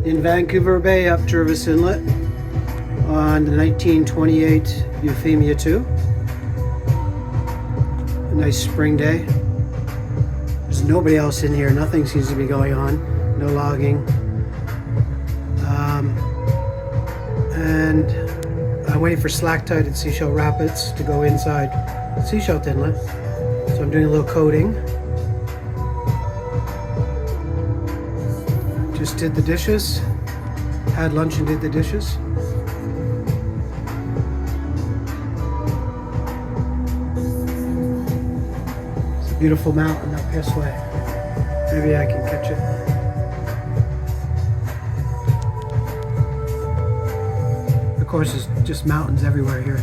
in Vancouver Bay up Jervis Inlet on the 1928 Euphemia II. A nice spring day. There's nobody else in here. Nothing seems to be going on. No logging. And I'm waiting for slack tide at Seashell Rapids to go inside Seashell Inlet. So I'm doing a little coating. Just did the dishes. Had lunch and did the dishes. It's a beautiful mountain up this way. Maybe I can catch it. Of course, there's just mountains everywhere here.